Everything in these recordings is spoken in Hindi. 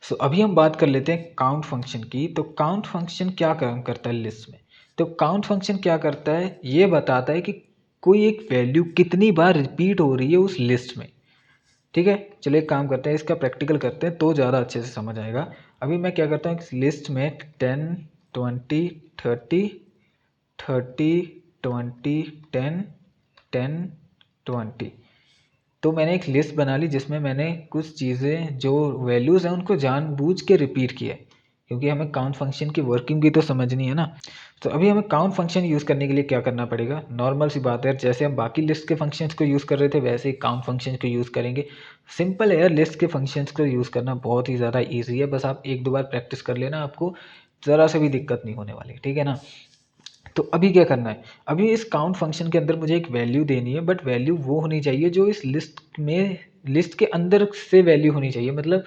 सो अभी हम बात कर लेते हैं काउंट फंक्शन की। तो काउंट फंक्शन क्या काम करता है लिस्ट में? तो काउंट फंक्शन क्या करता है, ये बताता है कि कोई एक वैल्यू कितनी बार रिपीट हो रही है उस लिस्ट में। ठीक है, चलिए एक काम करते हैं, इसका प्रैक्टिकल करते हैं तो ज़्यादा अच्छे से समझ आएगा। अभी मैं क्या करता हूँ, इस लिस्ट में 10 20 30 30 20 10 10 20, तो मैंने एक लिस्ट बना ली जिसमें मैंने कुछ चीज़ें जो वैल्यूज़ हैं उनको जानबूझ के रिपीट किया है, क्योंकि हमें काउंट फंक्शन की वर्किंग भी तो समझनी है ना। तो अभी हमें काउंट फंक्शन यूज़ करने के लिए क्या करना पड़ेगा, नॉर्मल सी बात है, जैसे हम बाकी लिस्ट के फंक्शंस को यूज़ कर रहे थे वैसे ही काउंट फंक्शन को यूज़ करेंगे। सिंपल है यार, लिस्ट के फंक्शंस को यूज़ करना बहुत ही ज़्यादा ईजी है, बस आप एक दो बार प्रैक्टिस कर लेना, आपको ज़रा से भी दिक्कत नहीं होने वाली, ठीक है ना। तो अभी क्या करना है, अभी इस काउंट फंक्शन के अंदर मुझे एक वैल्यू देनी है, बट वैल्यू वो होनी चाहिए जो इस लिस्ट के अंदर से वैल्यू होनी चाहिए, मतलब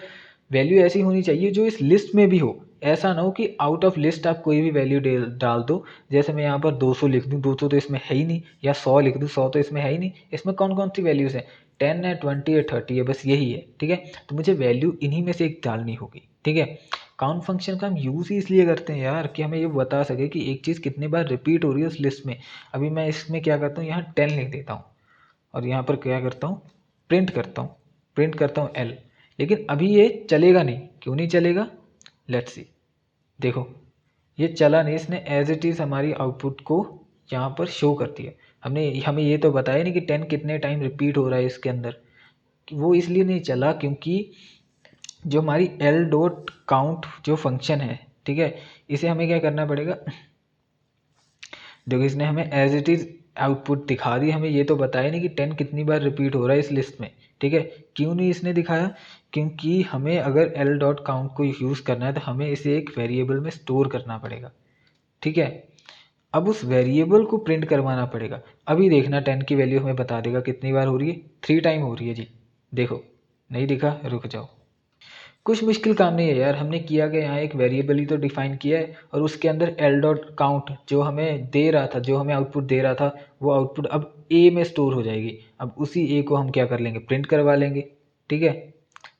वैल्यू ऐसी होनी चाहिए जो इस लिस्ट में भी हो। ऐसा ना हो कि आउट ऑफ लिस्ट आप कोई भी वैल्यू डाल दो। जैसे मैं यहाँ पर 200 लिख दूँ, 200 तो इसमें है ही नहीं, या 100 लिख दूँ, 100 तो इसमें है ही नहीं। इसमें कौन कौन सी वैल्यूज़ हैं, 10 है, 20 है, 30 है, बस यही है, ठीक है। तो मुझे वैल्यू इन्हीं में से एक डालनी होगी, ठीक है। काउंट फंक्शन का हम यूज़ ही इसलिए करते हैं यार, कि हमें ये बता सके कि एक चीज़ कितनी बार रिपीट हो रही है उस लिस्ट में। अभी मैं इसमें क्या करता हूँ, यहाँ 10 लिख देता हूँ, और यहाँ पर क्या करता हूँ, प्रिंट करता हूँ एल। लेकिन अभी ये चलेगा नहीं, क्यों नहीं चलेगा, लेट्स सी। देखो ये चला नहीं, इसने एज इट इज़ हमारी आउटपुट को यहाँ पर शो कर दिया। हमने हमें ये तो बताया नहीं कि 10 कितने टाइम रिपीट हो रहा है इसके अंदर। वो इसलिए नहीं चला क्योंकि जो हमारी एल डॉट काउंट जो फंक्शन है, ठीक है, इसे हमें क्या करना पड़ेगा, देखो इसने हमें एज इट इज़ आउटपुट दिखा दी, हमें ये तो बताया नहीं कि 10 कितनी बार रिपीट हो रहा है इस लिस्ट में, ठीक है। क्यों नहीं इसने दिखाया, क्योंकि हमें अगर एल डॉट काउंट को यूज़ करना है तो हमें इसे एक वेरिएबल में स्टोर करना पड़ेगा, ठीक है। अब उस वेरिएबल को प्रिंट करवाना पड़ेगा। अभी देखना 10 की वैल्यू हमें बता देगा कितनी बार हो रही है, 3 टाइम हो रही है जी। देखो नहीं दिखा, रुक जाओ, कुछ मुश्किल काम नहीं है यार, हमने किया कि यहाँ एक वेरिएबल ही तो डिफाइन किया है, और उसके अंदर एल डॉट काउंट जो हमें दे रहा था, जो हमें आउटपुट दे रहा था, वो आउटपुट अब ए में स्टोर हो जाएगी। अब उसी ए को हम क्या कर लेंगे, प्रिंट करवा लेंगे, ठीक है।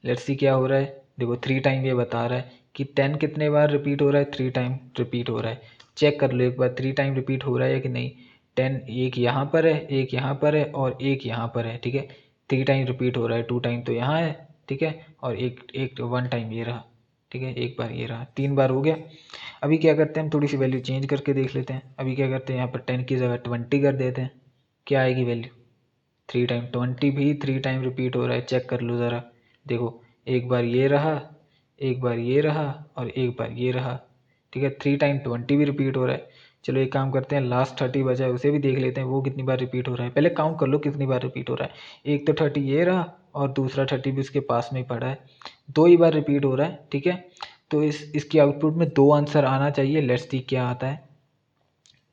लेट्स सी क्या हो रहा है, देखो 3 टाइम ये बता रहा है कि 10 कितने बार रिपीट हो रहा है, 3 टाइम रिपीट हो रहा है। चेक कर लो एक बार 3 टाइम रिपीट हो रहा है कि नहीं। 10 एक यहाँ पर है, एक यहाँ पर है, और एक यहाँ पर है, ठीक है। 3 टाइम रिपीट हो रहा है, 2 टाइम तो यहाँ है, ठीक है, और एक एक 1 टाइम ये रहा, ठीक है, एक बार ये रहा, 3 बार हो गया। अभी क्या करते हैं, हम थोड़ी सी वैल्यू चेंज करके देख लेते हैं। अभी क्या करते हैं, यहाँ पर 10 की जगह 20 कर देते हैं, क्या आएगी वैल्यू, 3 टाइम, 20 भी 3 टाइम रिपीट हो रहा है, चेक कर लो ज़रा। देखो एक बार ये रहा, एक बार ये रहा, और एक बार ये रहा, ठीक है। 3 टाइम 20 भी रिपीट हो रहा है। चलो एक काम करते हैं, लास्ट 30 बचा है उसे भी देख लेते हैं, वो कितनी बार रिपीट हो रहा है। पहले काउंट कर लो कितनी बार रिपीट हो रहा है। एक तो 30 ये रहा, और दूसरा 30 भी इसके पास में ही पड़ा है, 2 ही बार रिपीट हो रहा है, ठीक है। तो इसकी आउटपुट में 2 आंसर आना चाहिए। लेट्स सी क्या आता है,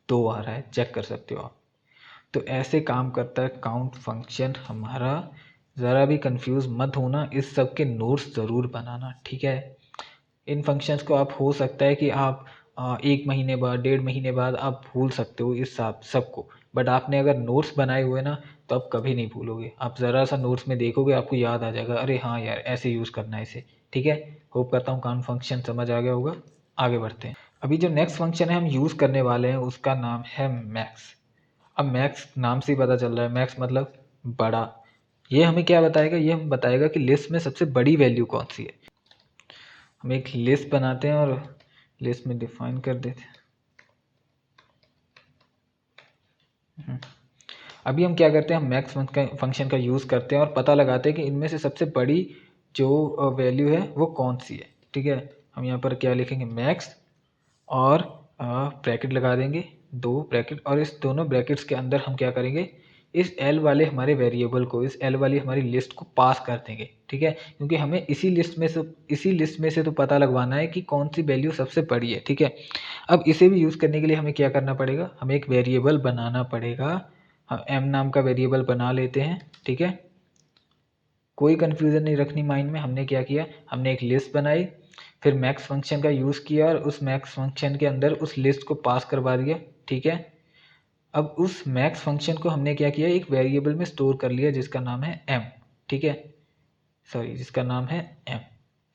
2 आ रहा है, चेक कर सकते हो आप। तो ऐसे काम करता है काउंट फंक्शन हमारा। ज़रा भी कंफ्यूज मत होना, इस सब के नोट्स ज़रूर बनाना, ठीक है। इन फंक्शंस को आप हो सकता है कि आप 1 महीने बाद, 1.5 महीने बाद आप भूल सकते हो इस सबको, बट आपने अगर नोट्स बनाए हुए ना तो आप कभी नहीं भूलोगे। आप ज़रा सा नोट्स में देखोगे आपको याद आ जाएगा, अरे हाँ यार ऐसे यूज़ करना है इसे, ठीक है। होप करता हूँ काउंट फंक्शन समझ आ गया होगा। आगे बढ़ते हैं। अभी जो नेक्स्ट फंक्शन है हम यूज़ करने वाले हैं उसका नाम है मैक्स। अब मैक्स नाम से ही पता चल रहा है, मैक्स मतलब बड़ा। ये हमें क्या बताएगा, ये हमें बताएगा कि लिस्ट में सबसे बड़ी वैल्यू कौन सी है। हम एक लिस्ट बनाते हैं और लिस्ट में डिफाइन कर देते हैं। अभी हम क्या करते हैं, हम मैक्स फंक्शन का यूज़ करते हैं और पता लगाते हैं कि इनमें से सबसे बड़ी जो वैल्यू है वो कौन सी है, ठीक है। हम यहाँ पर क्या लिखेंगे, मैक्स, और ब्रैकेट लगा देंगे, 2 ब्रैकेट, और इस दोनों ब्रैकेट्स के अंदर हम क्या करेंगे, इस एल वाले हमारे वेरिएबल को, इस एल वाली हमारी लिस्ट को पास कर देंगे, ठीक है। क्योंकि हमें इसी लिस्ट में से तो पता लगवाना है कि कौन सी वैल्यू सबसे बड़ी है, ठीक है। अब इसे भी यूज़ करने के लिए हमें क्या करना पड़ेगा, हमें एक वेरिएबल बनाना पड़ेगा। हम एम नाम का वेरिएबल बना लेते हैं, ठीक है। कोई कन्फ्यूज़न नहीं रखनी माइंड में। हमने क्या किया, हमने एक लिस्ट बनाई, फिर मैक्स फंक्शन का यूज़ किया और उस मैक्स फंक्शन के अंदर उस लिस्ट को पास करवा दिया, ठीक है। अब उस मैक्स फंक्शन को हमने क्या किया, एक वेरिएबल में स्टोर कर लिया जिसका नाम है एम, ठीक है, सॉरी जिसका नाम है एम।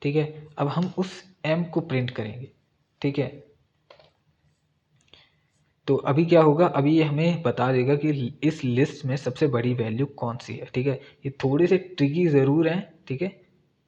ठीक है। अब हम उस m को प्रिंट करेंगे, ठीक है। तो अभी क्या होगा, अभी ये हमें बता देगा कि इस लिस्ट में सबसे बड़ी वैल्यू कौन सी है, ठीक है। ये थोड़े से ट्रिकी ज़रूर हैं, ठीक है,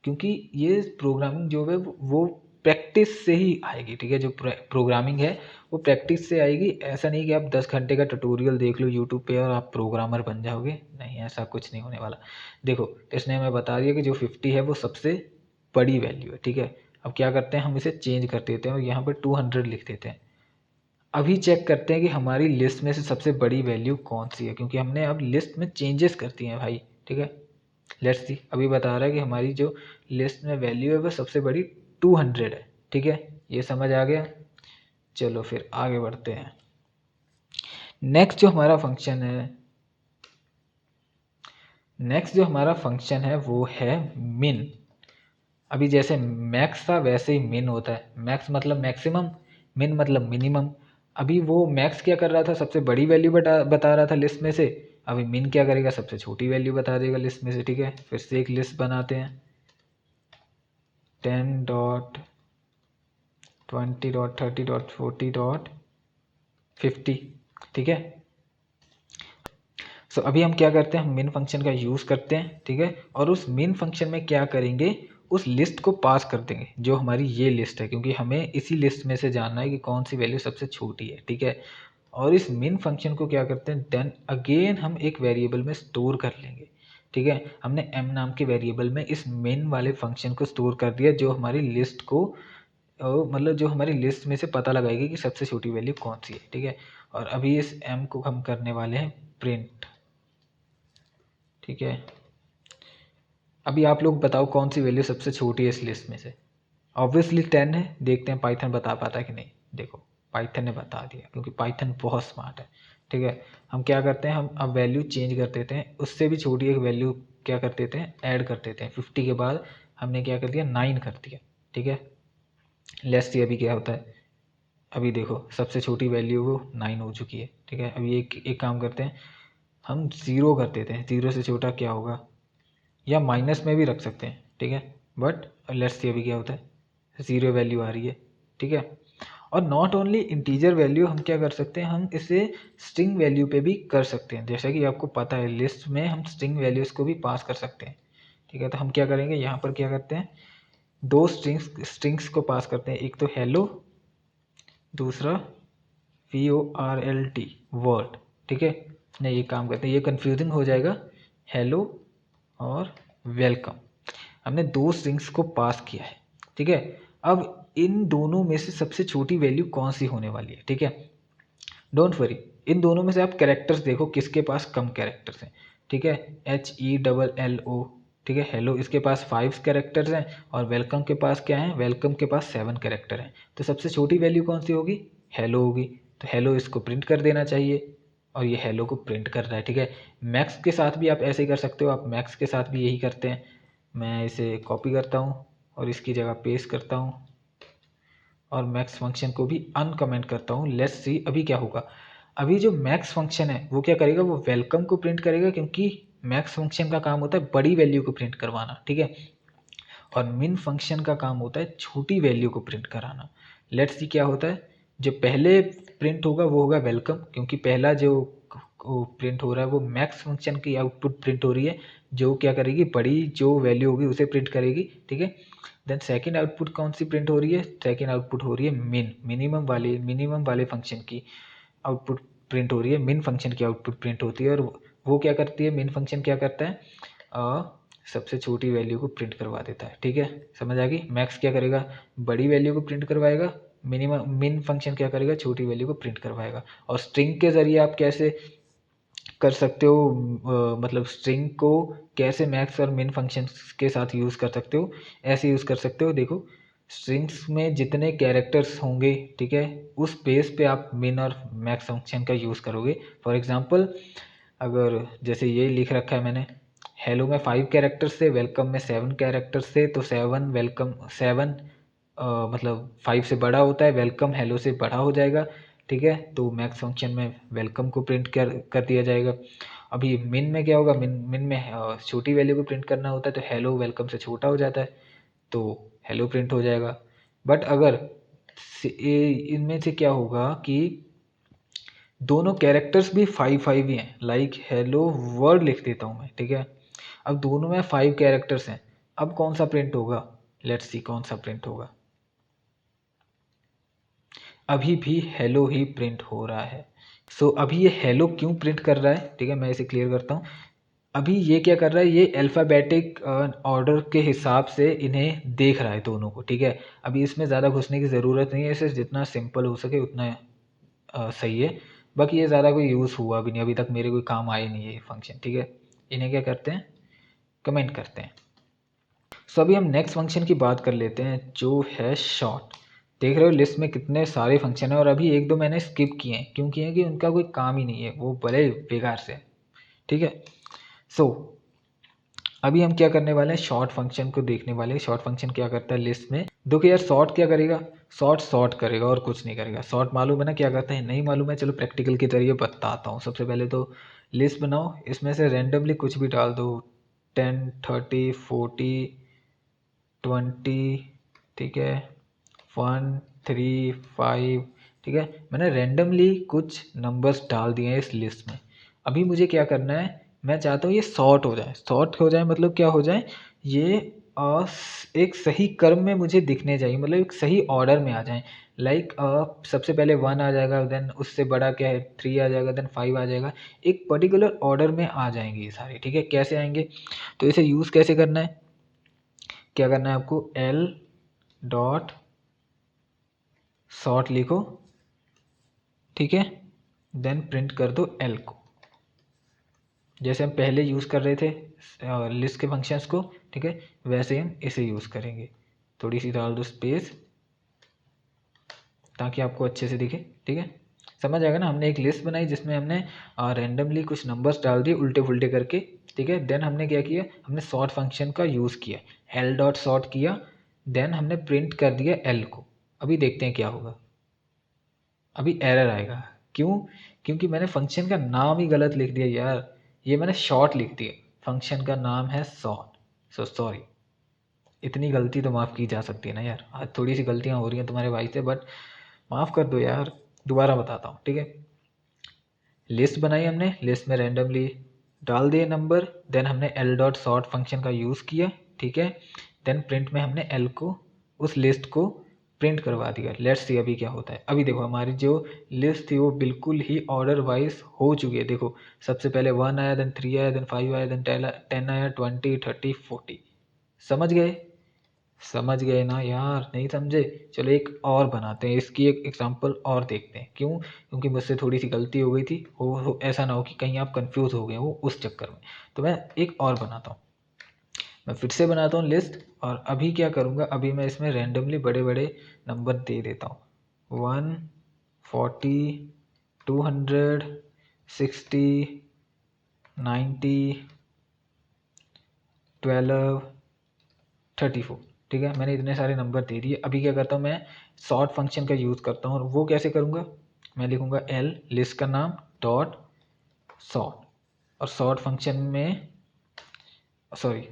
क्योंकि ये प्रोग्रामिंग जो है वो प्रैक्टिस से ही आएगी, ठीक है। जो प्रोग्रामिंग है वो प्रैक्टिस से आएगी। ऐसा नहीं कि आप 10 घंटे का ट्यूटोरियल देख लो यूट्यूब पे और आप प्रोग्रामर बन जाओगे, नहीं, ऐसा कुछ नहीं होने वाला। देखो, इसने हमें बता दिया कि जो 50 है वो सबसे बड़ी वैल्यू है, ठीक है। अब क्या करते हैं, हम इसे चेंज कर देते हैं और यहाँ पर 200 लिख देते हैं। अभी चेक करते हैं कि हमारी लिस्ट में से सबसे बड़ी वैल्यू कौन सी है, क्योंकि हमने अब लिस्ट में चेंजेस कर दिए हैं भाई, ठीक है। लेट्स सी, अभी बता रहा है कि हमारी जो लिस्ट में वैल्यू है वो सबसे बड़ी 200 है, ठीक है। ये समझ आ गया। चलो फिर आगे बढ़ते हैं। नेक्स्ट जो हमारा फंक्शन है वो है मिन। अभी जैसे मैक्स था वैसे ही मिन होता है। मैक्स मतलब मैक्सिमम, मिन मतलब मिनिमम। अभी वो मैक्स क्या कर रहा था, सबसे बड़ी वैल्यू बता रहा था लिस्ट में से। अभी मिन क्या करेगा, सबसे छोटी वैल्यू बता देगा लिस्ट में से, ठीक है। फिर से एक लिस्ट बनाते हैं, 10.20.30.40.50, ठीक है। सो अभी हम क्या करते हैं, हम मिन फंक्शन का यूज़ करते हैं, ठीक है। और उस मिन फंक्शन में क्या करेंगे, उस लिस्ट को पास कर देंगे जो हमारी ये लिस्ट है, क्योंकि हमें इसी लिस्ट में से जानना है कि कौन सी वैल्यू सबसे छोटी है, ठीक है। और इस मिन फंक्शन को क्या करते हैं, देन अगेन हम एक वेरिएबल में स्टोर कर लेंगे, ठीक है। हमने m नाम के वेरिएबल में इस मिन वाले फंक्शन को स्टोर कर दिया, जो हमारी लिस्ट को मतलब जो हमारी लिस्ट में से पता लगाएगी कि सबसे छोटी वैल्यू कौन सी है, ठीक है। और अभी इस m को हम करने वाले हैं प्रिंट, ठीक है। अभी आप लोग बताओ कौन सी वैल्यू सबसे छोटी है इस लिस्ट में से। ऑब्वियसली 10 है। देखते हैं पाइथन बता पाता है कि नहीं। देखो, पाइथन ने बता दिया, क्योंकि पाइथन बहुत स्मार्ट है, ठीक है। हम क्या करते हैं, हम अब वैल्यू चेंज कर देते हैं, उससे भी छोटी एक वैल्यू क्या कर देते हैं, ऐड कर देते हैं। 50 के बाद हमने क्या कर दिया, 9 कर दिया, ठीक है। लेट्स सी अभी क्या होता है। अभी देखो, सबसे छोटी वैल्यू वो 9 हो चुकी है, ठीक है। अभी एक काम करते हैं, हम 0 कर देते हैं। 0 से छोटा क्या होगा, या माइनस में भी रख सकते हैं, ठीक है। बट लेट्स सी अभी क्या होता है, 0 वैल्यू आ रही है, ठीक है। और नॉट ओनली इंटीजर वैल्यू, हम क्या कर सकते हैं, हम इसे स्ट्रिंग वैल्यू पे भी कर सकते हैं। जैसा कि आपको पता है, लिस्ट में हम स्ट्रिंग वैल्यूज़ को भी पास कर सकते हैं, ठीक है। तो हम क्या करेंगे, यहाँ पर क्या करते हैं, दो स्ट्रिंग्स को पास करते हैं। एक तो हेलो, दूसरा WORLD, वर्ड, ठीक है। नहीं, ये काम करते हैं, ये कन्फ्यूजिंग हो जाएगा, हेलो और वेलकम। हमने दो स्ट्रिंग्स को पास किया है, ठीक है। अब इन दोनों में से सबसे छोटी वैल्यू कौन सी होने वाली है, ठीक है। डोंट वरी, इन दोनों में से आप कैरेक्टर्स देखो किसके पास कम कैरेक्टर्स हैं, ठीक है। HELLO, ठीक है। हेलो इसके पास 5 कैरेक्टर्स हैं, और वेलकम के पास क्या है, वेलकम के पास 7 कैरेक्टर हैं। तो सबसे छोटी वैल्यू कौन सी होगी, हेलो होगी। तो हेलो इसको प्रिंट कर देना चाहिए, और ये हेलो को प्रिंट कर रहा है, ठीक है। मैक्स के साथ भी आप ऐसे ही कर सकते हो, आप मैक्स के साथ भी यही करते हैं। मैं इसे कॉपी करता हूँ और इसकी जगह पेस्ट करता हूँ, और मैक्स फंक्शन को भी अनकमेंट करता हूँ। लेट्स सी अभी क्या होगा। अभी जो मैक्स फंक्शन है वो क्या करेगा, वो वेलकम को प्रिंट करेगा, क्योंकि मैक्स फंक्शन का काम होता है बड़ी वैल्यू को प्रिंट करवाना, ठीक है। और मिन फंक्शन का काम होता है छोटी वैल्यू को प्रिंट कराना। लेट्स सी क्या होता है, जो पहले प्रिंट होगा वो होगा वेलकम, क्योंकि पहला जो प्रिंट हो रहा है वो मैक्स फंक्शन की आउटपुट प्रिंट हो रही है, जो क्या करेगी, बड़ी जो वैल्यू होगी उसे प्रिंट करेगी, ठीक है। देन सेकंड आउटपुट कौन सी प्रिंट हो रही है, सेकंड आउटपुट हो रही है मिनिमम वाले फंक्शन की आउटपुट प्रिंट हो रही है। मिन फंक्शन की आउटपुट प्रिंट होती है, और वो क्या करती है, मिन फंक्शन क्या करता है, सबसे छोटी वैल्यू को प्रिंट करवा देता है, ठीक है। समझ आ गई। मैक्स क्या करेगा, बड़ी वैल्यू को प्रिंट करवाएगा, मिन फंक्शन क्या करेगा, छोटी वैल्यू को प्रिंट करवाएगा। और स्ट्रिंग के ज़रिए आप कैसे कर सकते हो, मतलब स्ट्रिंग को कैसे मैक्स और मिन फंक्शंस के साथ यूज़ कर सकते हो, ऐसे यूज़ कर सकते हो। देखो, स्ट्रिंग्स में जितने कैरेक्टर्स होंगे, ठीक है, उस बेस पे आप मिन और मैक्स फंक्शन का यूज़ करोगे। फॉर एग्जांपल, अगर जैसे ये लिख रखा है मैंने, हेलो में 5 कैरेक्टर्स थे, वेलकम में 7 कैरेक्टर्स थे, तो 7 मतलब 5 से बड़ा होता है, वेलकम हेलो से बड़ा हो जाएगा, ठीक है। तो मैक्स फंक्शन में वेलकम को प्रिंट कर दिया जाएगा। अभी मिन में क्या होगा, मिन में छोटी वैल्यू को प्रिंट करना होता है, तो हेलो वेलकम से छोटा हो जाता है, तो हेलो प्रिंट हो जाएगा। बट अगर इनमें से क्या होगा कि दोनों कैरेक्टर्स भी 5 5 ही हैं, लाइक हेलो वर्ड लिख देता हूँ मैं, ठीक है। अब दोनों में 5 कैरेक्टर्स हैं, अब कौन सा प्रिंट होगा, लेट्स सी कौन सा प्रिंट होगा। अभी भी हेलो ही प्रिंट हो रहा है। सो अभी ये हेलो क्यों प्रिंट कर रहा है, ठीक है, मैं इसे क्लियर करता हूँ। अभी ये क्या कर रहा है, ये अल्फ़ाबेटिक ऑर्डर के हिसाब से इन्हें देख रहा है दोनों को, ठीक है। अभी इसमें ज़्यादा घुसने की ज़रूरत नहीं है, इसे जितना सिंपल हो सके उतना सही है। बाकी ये ज़्यादा कोई यूज़ हुआ भी नहीं अभी तक, मेरे कोई काम आए नहीं है ये फंक्शन, ठीक है। इन्हें क्या करते हैं, कमेंट करते हैं। सो अभी हम नेक्स्ट फंक्शन की बात कर लेते हैं जो है शॉर्ट। देख रहे हो लिस्ट में कितने सारे फंक्शन हैं, और अभी एक दो मैंने स्किप किए हैं, क्यों किए हैं कि उनका कोई काम ही नहीं है, वो बड़े बेकार से, ठीक है। सो अभी हम क्या करने वाले हैं, शॉर्ट फंक्शन को देखने वाले हैं। शॉर्ट फंक्शन क्या करता है लिस्ट में, देखो यार शॉर्ट क्या करेगा, शॉर्ट करेगा और कुछ नहीं करेगा। शॉर्ट मालूम है ना क्या करते हैं, नहीं मालूम है, चलो प्रैक्टिकल के जरिए बताता हूँ। सबसे पहले तो लिस्ट बनाओ, इसमें से रेंडमली कुछ भी डाल दो, 10 30 40 20, ठीक है, 1 3 5, ठीक है। मैंने रेंडमली कुछ नंबर्स डाल दिए हैं इस लिस्ट में। अभी मुझे क्या करना है, मैं चाहता हूँ ये सॉर्ट हो जाए। सॉर्ट हो जाए मतलब क्या हो जाए, ये एक सही क्रम में मुझे दिखने चाहिए, मतलब एक सही ऑर्डर में आ जाए। लाइक सबसे पहले 1 आ जाएगा, देन उससे बड़ा क्या है 3 आ जाएगा, देन 5 आ जाएगा, एक पर्टिकुलर ऑर्डर में आ जाएंगे ये सारे, ठीक है। कैसे आएंगे, तो इसे यूज़ कैसे करना है, क्या करना है आपको, एल डॉट सॉर्ट लिखो, ठीक है, देन प्रिंट कर दो एल को, जैसे हम पहले यूज़ कर रहे थे लिस्ट के फंक्शंस को, ठीक है, वैसे हम इसे यूज़ करेंगे। थोड़ी सी डाल दो स्पेस ताकि आपको अच्छे से दिखे, ठीक है। समझ आएगा ना, हमने एक लिस्ट बनाई जिसमें हमने रैंडमली कुछ नंबर्स डाल दिए उल्टे फुल्टे करके, ठीक है। देन हमने क्या किया, हमने सॉर्ट फंक्शन का यूज़ किया, एल डॉट सॉर्ट किया, देन हमने प्रिंट कर दिया एल को। अभी देखते हैं क्या होगा, अभी एरर आएगा। क्यों, क्योंकि मैंने फंक्शन का नाम ही गलत लिख दिया यार, ये मैंने शॉर्ट लिख दिया, फंक्शन का नाम है शॉर्ट। सो सॉरी, इतनी गलती तो माफ़ की जा सकती है ना यार, आज थोड़ी सी गलतियाँ हो रही हैं तुम्हारे भाई से, बट माफ़ कर दो यार। दोबारा बताता हूँ, ठीक है। लिस्ट बनाई हमने, लिस्ट में रैंडमली डाल दिए नंबर, देन हमने एल डॉट सॉर्ट फंक्शन का यूज़ किया, ठीक है। देन प्रिंट में हमने एल को, उस लिस्ट को प्रिंट करवा दिया। लेट्स सी अभी क्या होता है। अभी देखो हमारी जो लिस्ट थी वो बिल्कुल ही ऑर्डर वाइज हो चुकी है। देखो सबसे पहले 1 आया, देन 3 आया, देन 5 आया, देन 10 आया, 20 30 40। समझ गए, समझ गए ना यार, नहीं समझे, चलो एक और बनाते हैं, इसकी एक एग्जांपल और देखते हैं। क्यों, क्योंकि मुझसे थोड़ी सी गलती हो गई थी, ऐसा ना हो कि कहीं आप कंफ्यूज हो गए हो उस चक्कर में। तो मैं एक और बनाता हूँ, मैं फिर से बनाता हूँ लिस्ट, और अभी क्या करूँगा, अभी मैं इसमें रैंडमली बड़े बड़े नंबर दे देता हूँ, 1 40 200 60 90 12 34, ठीक है। मैंने इतने सारे नंबर दे दिए। अभी क्या करता हूँ मैं, सॉर्ट फंक्शन का यूज़ करता हूँ, और वो कैसे करूँगा, मैं लिखूँगा एल लिस्ट का नाम डॉट सॉर्ट, और सॉर्ट फंक्शन में सॉरी,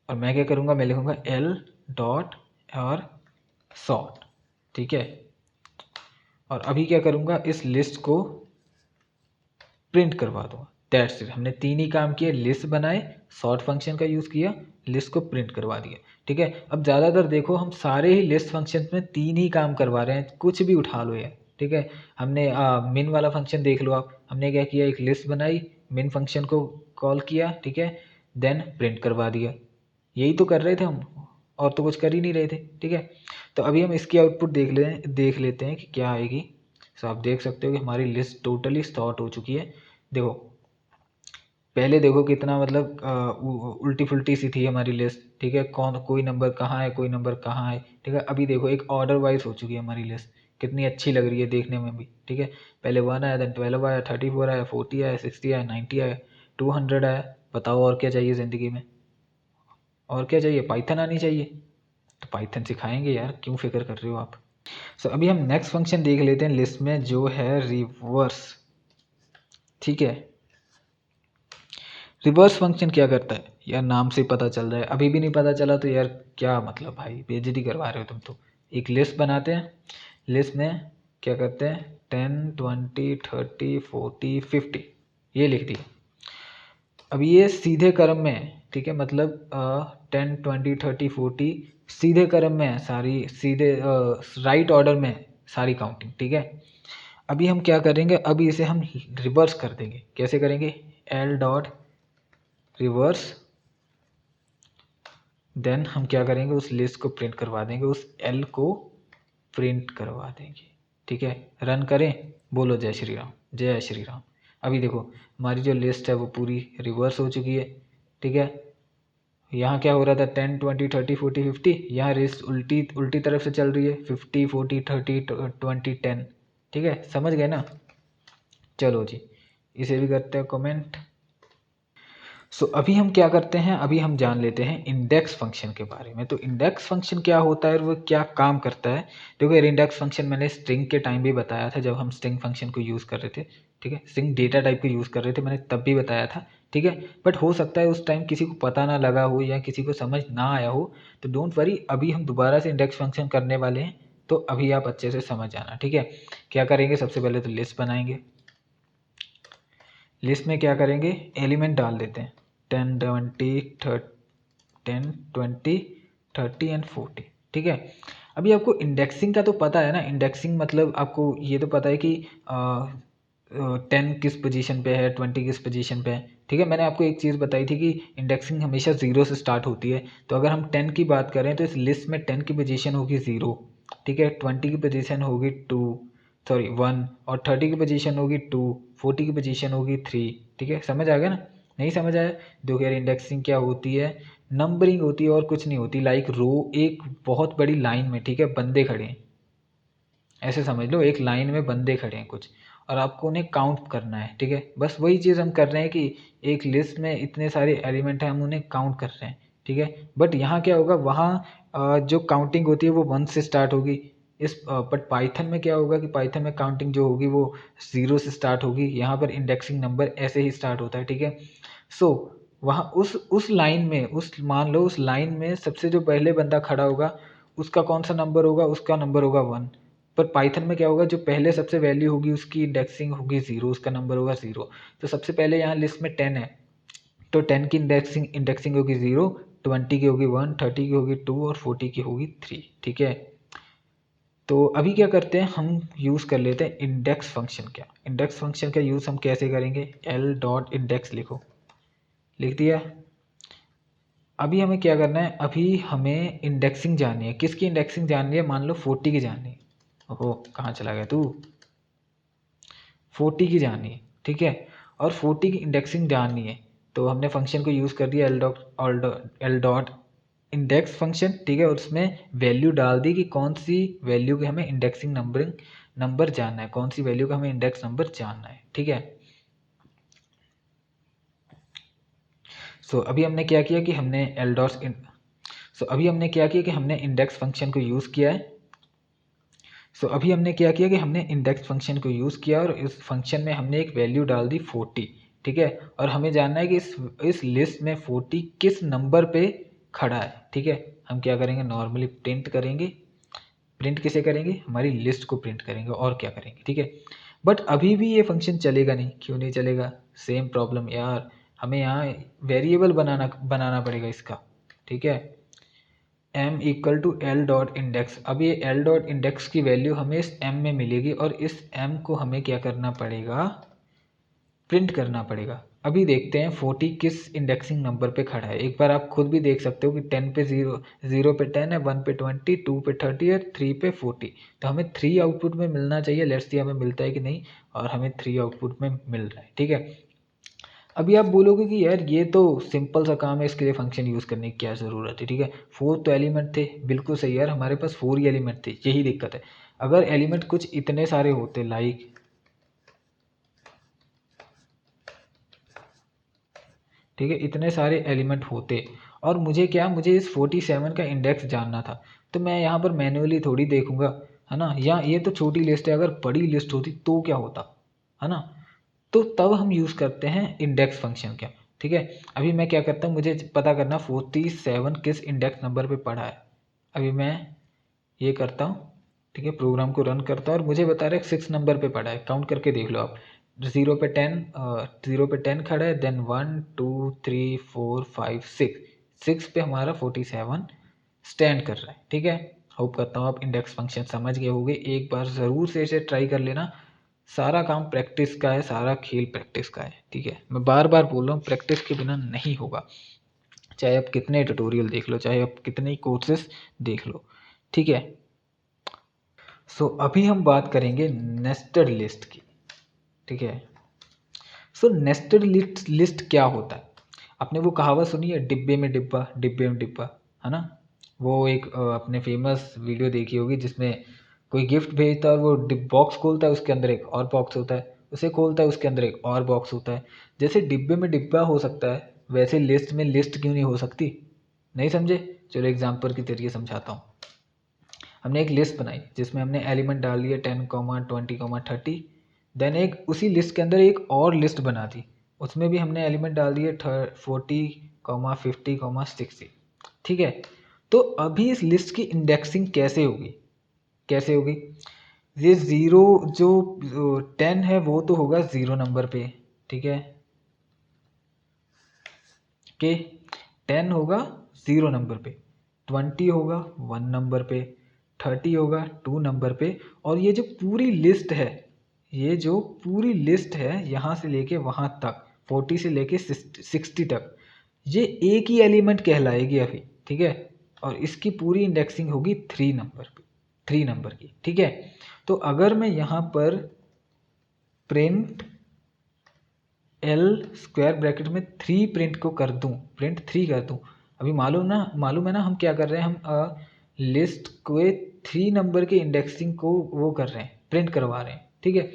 और मैं क्या करूँगा, मैं लिखूँगा एल डॉट और सॉर्ट, ठीक है। और अभी क्या करूँगा, इस लिस्ट को प्रिंट करवा दूंगा। दैट्स इट, हमने 3 ही काम किए, लिस्ट बनाए, सॉर्ट फंक्शन का यूज़ किया, लिस्ट को प्रिंट करवा दिया, ठीक है। अब ज़्यादातर देखो हम सारे ही लिस्ट फंक्शन में 3 ही काम करवा रहे हैं, कुछ भी उठा लो यार, ठीक है। हमने मिन वाला फंक्शन देख लो आप, हमने क्या किया, एक लिस्ट बनाई, मिन फंक्शन को कॉल किया, ठीक है, देन प्रिंट करवा दिया। यही तो कर रहे थे हम, और तो कुछ कर ही नहीं रहे थे, ठीक है। तो अभी हम इसकी आउटपुट देख लेते हैं कि क्या आएगी। तो आप देख सकते हो कि हमारी लिस्ट टोटली सॉर्ट हो चुकी है। देखो पहले देखो कितना मतलब उल्टी फुल्टी सी थी हमारी लिस्ट, ठीक है, कौन कोई नंबर कहाँ है, कोई नंबर कहाँ है, ठीक है। अभी देखो एक ऑर्डर वाइज हो चुकी है हमारी लिस्ट, कितनी अच्छी लग रही है देखने में भी, ठीक है। पहले 1 आया, देन 12 आया, 34 आया, 40 आया, 60 आया, 90 आया, 200 आया। बताओ और क्या चाहिए ज़िंदगी में, और क्या चाहिए, पाइथन आनी चाहिए, तो पाइथन सिखाएंगे यार, क्यों फिक्र कर रहे हो आप। सो अभी हम नेक्स्ट फंक्शन देख लेते हैं लिस्ट में, जो है रिवर्स, ठीक है। रिवर्स फंक्शन क्या करता है यार, नाम से पता चल रहा है, अभी भी नहीं पता चला तो यार क्या मतलब भाई, बेइज्जती करवा रहे हो तुम तो। एक लिस्ट बनाते हैं, लिस्ट में क्या करते हैं 10 20 30 40 50 ये लिख दिया। अब ये सीधे क्रम में है, ठीक है, मतलब 10 20 30 40 सीधे क्रम में है सारी, सीधे राइट ऑर्डर में है सारी काउंटिंग, ठीक है। अभी हम क्या करेंगे, अभी इसे हम रिवर्स कर देंगे। कैसे करेंगे, एल डॉट रिवर्स, देन हम क्या करेंगे उस लिस्ट को प्रिंट करवा देंगे, उस एल को प्रिंट करवा देंगे, ठीक है। रन करें, बोलो जय श्री राम, जय श्री राम। अभी देखो हमारी जो लिस्ट है वो पूरी रिवर्स हो चुकी है, ठीक है। यहाँ क्या हो रहा था 10 20 30 40 50, यहाँ लिस्ट उल्टी उल्टी तरफ से चल रही है 50 40 30 20 10, ठीक है, समझ गए ना। चलो जी, इसे भी करते हैं कमेंट। सो अभी हम क्या करते हैं, अभी हम जान लेते हैं इंडेक्स फंक्शन के बारे में। तो इंडेक्स फंक्शन क्या होता है और वो क्या काम करता है। देखो यार, इंडेक्स फंक्शन मैंने स्ट्रिंग के टाइम भी बताया था, जब हम स्ट्रिंग फंक्शन को यूज़ कर रहे थे, ठीक है, स्ट्रिंग डेटा टाइप को यूज़ कर रहे थे, मैंने तब भी बताया था, ठीक है। बट हो सकता है उस टाइम किसी को पता ना लगा हो या किसी को समझ ना आया हो, तो डोंट वरी, अभी हम दोबारा से इंडेक्स फंक्शन करने वाले हैं, तो अभी आप अच्छे से समझ जाना, ठीक है। क्या करेंगे, सबसे पहले तो लिस्ट बनाएंगे। लिस्ट में क्या करेंगे, एलिमेंट डाल देते हैं 10 20 30 एंड 40, ठीक है। अभी आपको इंडेक्सिंग का तो पता है ना, इंडेक्सिंग मतलब आपको ये तो पता है कि 10 किस पोजीशन पे है, 20 किस पोजीशन पे है, ठीक है। मैंने आपको एक चीज़ बताई थी कि इंडेक्सिंग हमेशा 0 से स्टार्ट होती है, तो अगर हम 10 की बात करें तो इस लिस्ट में 10 की पोजीशन होगी 0, ठीक है, 20 की पोजीशन होगी 2 सॉरी 1, और 30 की पोजीशन होगी 2, 40 की पोजीशन होगी 3, ठीक है। समझ आ गया ना, नहीं समझ आया, देखो यार इंडेक्सिंग क्या होती है, नंबरिंग होती है और कुछ नहीं होती। लाइक रो एक बहुत बड़ी लाइन में, ठीक है, बंदे खड़े हैं, ऐसे समझ लो एक लाइन में बंदे खड़े हैं कुछ, और आपको उन्हें काउंट करना है, ठीक है। बस वही चीज़ हम कर रहे हैं कि एक लिस्ट में इतने सारे एलिमेंट हैं, हम उन्हें काउंट कर रहे हैं, ठीक है। बट यहाँ क्या होगा, वहाँ जो काउंटिंग होती है वो 1 से स्टार्ट होगी, इस बट पाइथन में क्या होगा कि पाइथन में काउंटिंग जो होगी वो 0 से स्टार्ट होगी। यहाँ पर इंडेक्सिंग नंबर ऐसे ही स्टार्ट होता है, ठीक है। सो वहाँ उस लाइन में, उस मान लो उस लाइन में सबसे जो पहले बंदा खड़ा होगा उसका कौन सा नंबर होगा, उसका नंबर होगा 1। पर पाइथन में क्या होगा, जो पहले सबसे वैल्यू होगी उसकी इंडेक्सिंग होगी 0, उसका नंबर होगा 0। तो सबसे पहले यहाँ लिस्ट में 10 है, तो 10 की इंडेक्सिंग होगी 0, 20 की होगी 1, 30 की होगी 2 और 40 की होगी 3, ठीक है। तो अभी क्या करते हैं, हम यूज़ कर लेते हैं इंडेक्स फंक्शन। क्या इंडेक्स फंक्शन का यूज़ हम कैसे करेंगे, एल डॉट इंडेक्स लिखो, लिख दिया। अभी हमें क्या करना है, अभी हमें इंडेक्सिंग जाननी है, किसकी इंडेक्सिंग जाननी है, मान लो 40 की जाननी है। ओहो कहाँ चला गया तू, 40 की जाननी है, ठीक है, और 40 की इंडेक्सिंग जाननी है। तो हमने फंक्शन को यूज़ कर दिया एल डॉट इंडेक्स फंक्शन, ठीक है, और उसमें वैल्यू डाल दी कि कौन सी वैल्यू के हमें इंडेक्सिंग नंबर जानना है, कौन सी वैल्यू का हमें इंडेक्स नंबर जानना है, ठीक है। सो अभी हमने क्या किया कि हमने एल डॉट सो अभी हमने क्या किया कि हमने इंडेक्स फंक्शन को यूज़ किया है। अभी हमने क्या किया कि हमने इंडेक्स फंक्शन को यूज़ किया और इस फंक्शन में हमने एक वैल्यू डाल दी 40, ठीक है, और हमें जानना है कि इस लिस्ट में 40 किस नंबर पे खड़ा है, ठीक है। हम क्या करेंगे, नॉर्मली प्रिंट करेंगे, प्रिंट किसे करेंगे, हमारी लिस्ट को प्रिंट करेंगे, और क्या करेंगे, ठीक है। बट अभी भी ये फंक्शन चलेगा नहीं, क्यों नहीं चलेगा, सेम प्रॉब्लम यार, हमें यहाँ वेरिएबल बनाना पड़ेगा इसका, ठीक है। m equal to L dot index, अब ये एल डॉट इंडेक्स की वैल्यू हमें इस m में मिलेगी, और इस m को हमें क्या करना पड़ेगा, प्रिंट करना पड़ेगा। अभी देखते हैं 40 किस इंडेक्सिंग नंबर पे खड़ा है। एक बार आप खुद भी देख सकते हो कि 10 पे 0 पे 10 है, 1 पे 20, 2 पे 30 है, 3 पे 40। तो हमें 3 आउटपुट में मिलना चाहिए, लेट्स सी हमें मिलता है कि नहीं, और हमें 3 आउटपुट में मिल रहा है, ठीक है। अभी आप बोलोगे कि यार ये तो सिंपल सा काम है, इसके लिए फंक्शन यूज़ करने की क्या ज़रूरत है, ठीक है। 4 तो एलिमेंट थे, बिल्कुल सही यार, हमारे पास 4 ही एलिमेंट थे, यही दिक्कत है। अगर एलिमेंट कुछ इतने सारे होते, लाइक ठीक है, इतने सारे एलिमेंट होते, और मुझे क्या, मुझे इस 47 का इंडेक्स जानना था, तो मैं यहाँ पर मैन्युअली थोड़ी देखूंगा, है ना। या ये तो छोटी लिस्ट है, अगर बड़ी लिस्ट होती तो क्या होता, है ना। तो तब हम यूज़ करते हैं इंडेक्स फंक्शन। क्या ठीक है। अभी मैं क्या करता हूँ, मुझे पता करना 47 किस इंडेक्स नंबर पे पड़ा है। अभी मैं ये करता हूँ, ठीक है, प्रोग्राम को रन करता हूँ और मुझे बता रहा है 6 नंबर पे पड़ा है। काउंट करके देख लो आप, 0 पे 10 खड़ा है, देन 1 2 3 4 5 6 पे हमारा 47 स्टैंड कर रहा है, ठीक है। होप करता हूँ आप इंडेक्स फंक्शन समझ गए होंगे। एक बार ज़रूर से इसे ट्राई कर लेना। सारा काम प्रैक्टिस का है, सारा खेल प्रैक्टिस का है, ठीक है। मैं बार बार बोल रहा हूँ, प्रैक्टिस के बिना नहीं होगा। चाहे आप कितने ट्यूटोरियल देख लो, चाहे आप कितने कोर्सेस देख लो, ठीक है। सो अभी हम बात करेंगे नेस्टेड लिस्ट की, ठीक है। सो नेस्टेड लिस्ट क्या होता है? आपने वो कहावत सुनी है, डिब्बे में डिब्बा, डिब्बे में डिब्बा, है ना। वो एक अपने फेमस वीडियो देखी होगी जिसमें कोई गिफ्ट भेजता है और वो बॉक्स खोलता है, उसके अंदर एक और बॉक्स होता है, उसे खोलता है, उसके अंदर एक और बॉक्स होता है। जैसे डिब्बे में डिब्बा हो सकता है, वैसे लिस्ट में लिस्ट क्यों नहीं हो सकती? नहीं समझे? चलो एग्जाम्पल के जरिए समझाता हूँ। हमने एक लिस्ट बनाई जिसमें हमने एलिमेंट डाल दिए 10, 20, 30। देन एक उसी लिस्ट के अंदर एक और लिस्ट बना दी, उसमें भी हमने एलिमेंट डाल दिए 40, 50, 60, ठीक है। तो अभी इस लिस्ट की इंडेक्सिंग कैसे होगी? कैसे होगी? ये ज़ीरो, जो 10 है वो तो होगा 0 नंबर पे, ठीक है, के 10 होगा 0 नंबर पे, 20 होगा 1 नंबर पे, 30 होगा 2 नंबर पे। और ये जो पूरी लिस्ट है, ये जो पूरी लिस्ट है यहाँ से लेके वहाँ तक, 40 से लेके 60 तक, ये एक ही एलिमेंट कहलाएगी अभी, ठीक है। और इसकी पूरी इंडेक्सिंग होगी 3 नंबर पे, 3 नंबर की, ठीक है। तो अगर मैं यहाँ पर प्रिंट एल स्क्वायर ब्रैकेट में 3 प्रिंट को कर दूं, प्रिंट 3 कर दूं, अभी मालूम है ना हम क्या कर रहे हैं? हम लिस्ट को 3 नंबर के इंडेक्सिंग को वो कर रहे हैं, प्रिंट करवा रहे हैं, ठीक है।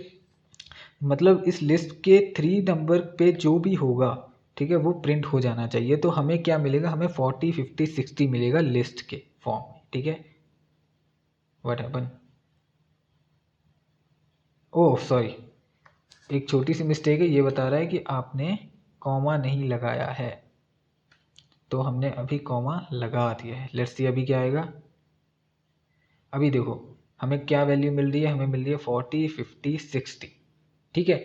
मतलब इस लिस्ट के 3 नंबर पे जो भी होगा, ठीक है, वो प्रिंट हो जाना चाहिए। तो हमें क्या मिलेगा? हमें 40, 50, 60 मिलेगा लिस्ट के फॉर्म में, ठीक है। What happen? ओह सॉरी, एक छोटी सी मिस्टेक है, ये बता रहा है कि आपने कॉमा नहीं लगाया है, तो हमने अभी कॉमा लगा दिया है। लेट्स सी अभी क्या आएगा। अभी देखो हमें क्या वैल्यू मिल रही है, हमें मिल रही है 40, 50, 60, ठीक है,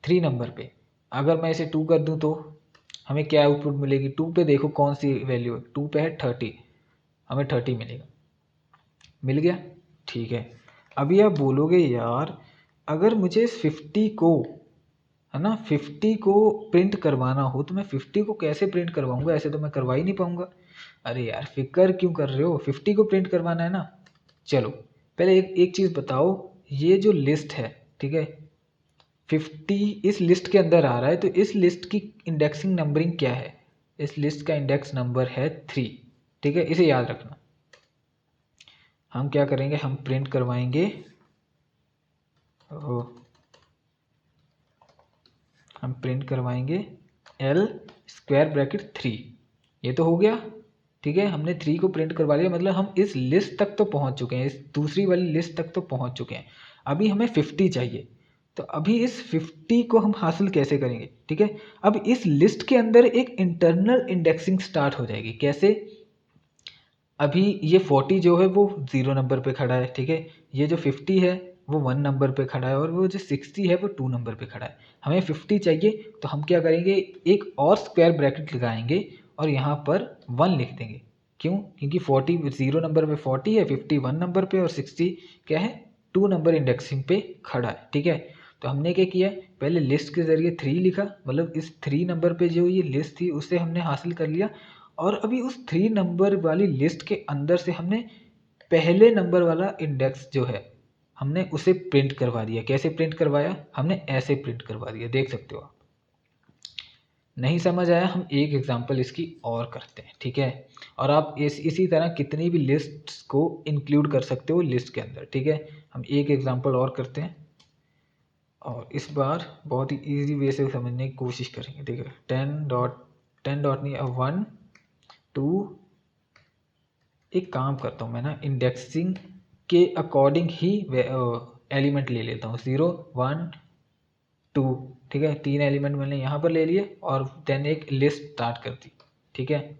3 नंबर पे। अगर मैं इसे 2 कर दूं तो हमें क्या आउटपुट मिलेगी? 2 पे देखो कौन सी वैल्यू है, 2 पे है 30, हमें 30 मिलेगा। मिल गया, ठीक है। अभी आप बोलोगे यार, अगर मुझे 50 को, है ना, 50 को प्रिंट करवाना हो तो मैं 50 को कैसे प्रिंट करवाऊंगा? ऐसे तो मैं करवा ही नहीं पाऊंगा। अरे यार फिक्र क्यों कर रहे हो, 50 को प्रिंट करवाना है ना। चलो पहले एक चीज़ बताओ, ये जो लिस्ट है, ठीक है, 50 इस लिस्ट के अंदर आ रहा है, तो इस लिस्ट की इंडेक्सिंग नंबरिंग क्या है? इस लिस्ट का इंडेक्स नंबर है 3, ठीक है, इसे याद रखना। हम क्या करेंगे? हम प्रिंट करवाएंगे, हम प्रिंट करवाएंगे एल स्क्वायर ब्रैकेट 3। ये तो हो गया, ठीक है, हमने 3 को प्रिंट करवा लिया, मतलब हम इस लिस्ट तक तो पहुंच चुके हैं, इस दूसरी वाली लिस्ट तक तो पहुंच चुके हैं। अभी हमें 50 चाहिए, तो अभी इस 50 को हम हासिल कैसे करेंगे? ठीक है, अब इस लिस्ट के अंदर एक इंटरनल इंडेक्सिंग स्टार्ट हो जाएगी। कैसे? अभी ये 40 जो है वो 0 नंबर पे खड़ा है, ठीक है, ये जो 50 है वो 1 नंबर पे खड़ा है, और वो जो 60 है वो 2 नंबर पे खड़ा है। हमें 50 चाहिए, तो हम क्या करेंगे? एक और स्क्वायर ब्रैकेट लगाएंगे और यहाँ पर 1 लिख देंगे। क्यों? क्योंकि 40 0 नंबर पे 40 है, 50 1 नंबर पे, और 60 क्या है? 2 नंबर इंडेक्सिंग पे खड़ा है, ठीक है। तो हमने क्या किया? पहले लिस्ट के ज़रिए 3 लिखा, मतलब इस 3 नंबर पे जो ये लिस्ट थी उसे हमने हासिल कर लिया। और अभी उस 3 नंबर वाली लिस्ट के अंदर से हमने पहले नंबर वाला इंडेक्स जो है, हमने उसे प्रिंट करवा दिया। कैसे प्रिंट करवाया? हमने ऐसे प्रिंट करवा दिया, देख सकते हो आप। नहीं समझ आया? हम एक एग्जांपल इसकी और करते हैं, ठीक है। और आप इसी तरह कितनी भी लिस्ट्स को इंक्लूड कर सकते हो लिस्ट के अंदर, ठीक है। हम एक एग्जांपल और करते हैं, और इस बार बहुत ही इजी वे से समझने की कोशिश करेंगे। देखिए 10 डॉट नहीं, 1 2, एक काम करता हूँ मैं ना, इंडेक्सिंग के अकॉर्डिंग ही एलिमेंट ले लेता हूँ, 0 1 2, ठीक है, 3 एलिमेंट मैंने यहाँ पर ले लिए और देन एक लिस्ट स्टार्ट कर दी, ठीक है।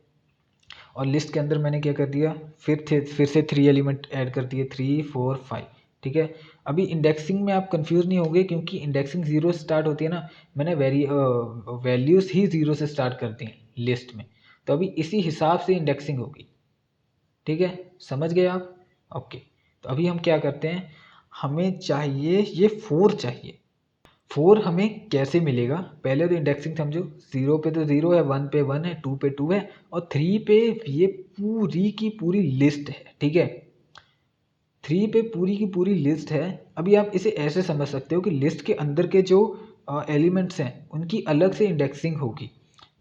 और लिस्ट के अंदर मैंने क्या कर दिया, फिर से 3 एलिमेंट ऐड कर दिए, 3 4 5, ठीक है। अभी इंडेक्सिंग में आप कंफ्यूज नहीं होंगे क्योंकि इंडेक्सिंग 0 से स्टार्ट होती है ना, मैंने वैल्यूज़ ही 0 से स्टार्ट कर दी लिस्ट में, तो अभी इसी हिसाब से इंडेक्सिंग होगी, ठीक है, समझ गए आप? ओके, तो अभी हम क्या करते हैं, हमें चाहिए ये 4 चाहिए। 4 हमें कैसे मिलेगा, पहले तो इंडेक्सिंग समझो, 0 पे तो 0 है, 1 पे 1 है, 2 पे 2 है और 3 पे ये पूरी की पूरी लिस्ट है, ठीक है। 3 पे पूरी की पूरी लिस्ट है। अभी आप इसे ऐसे समझ सकते हो कि लिस्ट के अंदर के जो एलिमेंट्स हैं उनकी अलग से इंडेक्सिंग होगी।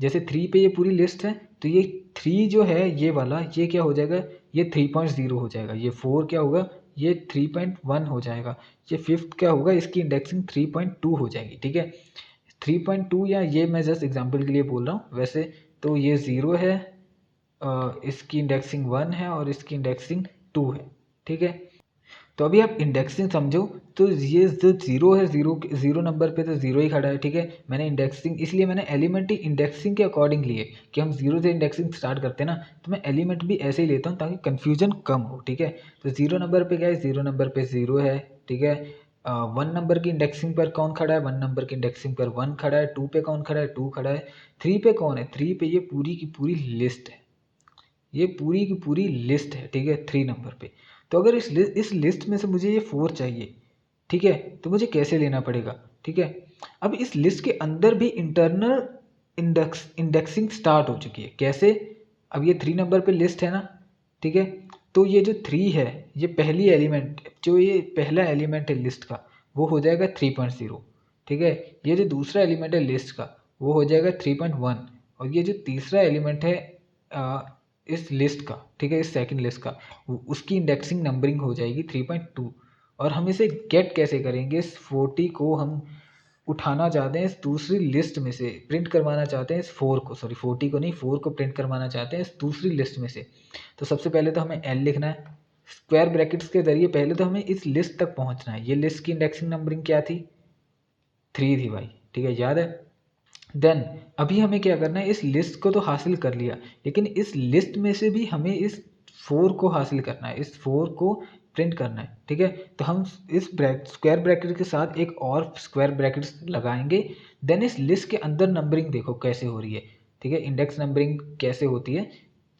जैसे 3 पे ये पूरी लिस्ट है तो ये 3 जो है ये वाला, ये क्या हो जाएगा, ये 3.0 हो जाएगा, ये 4 क्या होगा, ये 3.1 हो जाएगा, ये 5th क्या होगा, इसकी इंडेक्सिंग 3.2 हो जाएगी, ठीक है। 3.2 या ये मैं जस्ट एग्जांपल के लिए बोल रहा हूँ, वैसे तो ये 0 है, इसकी इंडेक्सिंग 1 है और इसकी इंडेक्सिंग 2 है, ठीक है। तो अभी आप इंडेक्सिंग समझो, तो ये जो 0 है, 0 नंबर पे तो 0 ही खड़ा है, ठीक है। मैंने इंडेक्सिंग, इसलिए मैंने एलिमेंट ही इंडेक्सिंग के अकॉर्डिंग लिए कि हम 0 से इंडेक्सिंग स्टार्ट करते हैं ना, तो मैं एलिमेंट भी ऐसे ही लेता हूँ ताकि कन्फ्यूजन कम हो, ठीक है। तो 0 नंबर पे क्या है, 0 नंबर पे 0 है, ठीक है। 1 नंबर की इंडेक्सिंग पर कौन खड़ा है, 1 नंबर की इंडेक्सिंग पर 1 खड़ा है, 2 पे कौन खड़ा है, 2 खड़ा है, 3 पे कौन है, 3 पे ये पूरी की पूरी लिस्ट है, ये पूरी की पूरी लिस्ट है, ठीक है, 3 नंबर पे। तो अगर इस लिस्ट में से मुझे ये 4 चाहिए, ठीक है, तो मुझे कैसे लेना पड़ेगा, ठीक है। अब इस लिस्ट के अंदर भी इंटरनल इंडेक्सिंग स्टार्ट हो चुकी है, कैसे, अब ये 3 नंबर पे लिस्ट है ना, ठीक है। तो ये जो 3 है, ये पहली एलिमेंट, जो ये पहला एलिमेंट है लिस्ट का, वो हो जाएगा 3.0, ठीक है। ये जो दूसरा एलिमेंट है लिस्ट का, वो हो जाएगा 3.1, और ये जो तीसरा एलिमेंट है इस लिस्ट का, ठीक है, इस सेकंड लिस्ट का, उसकी इंडेक्सिंग नंबरिंग हो जाएगी 3.2। और हम इसे गेट कैसे करेंगे, इस 40 को हम उठाना चाहते हैं इस दूसरी लिस्ट में से, प्रिंट करवाना चाहते हैं इस 4 को, सॉरी 40 को नहीं, 4 को प्रिंट करवाना चाहते हैं इस दूसरी लिस्ट में से। तो सबसे पहले तो हमें एल लिखना है, स्क्वायर ब्रैकेट्स के जरिए पहले तो हमें इस लिस्ट तक पहुंचना है। ये लिस्ट की इंडेक्सिंग नंबरिंग क्या थी, 3 थी भाई, ठीक है, याद है। देन अभी हमें क्या करना है, इस लिस्ट को तो हासिल कर लिया, लेकिन इस लिस्ट में से भी हमें इस 4 को हासिल करना है, इस 4 को प्रिंट करना है, ठीक है। तो हम इस स्क्वायर ब्रैकेट के साथ एक और स्क्वायर ब्रैकेट लगाएंगे। देन इस लिस्ट के अंदर नंबरिंग देखो कैसे हो रही है, ठीक है, इंडेक्स नंबरिंग कैसे होती है।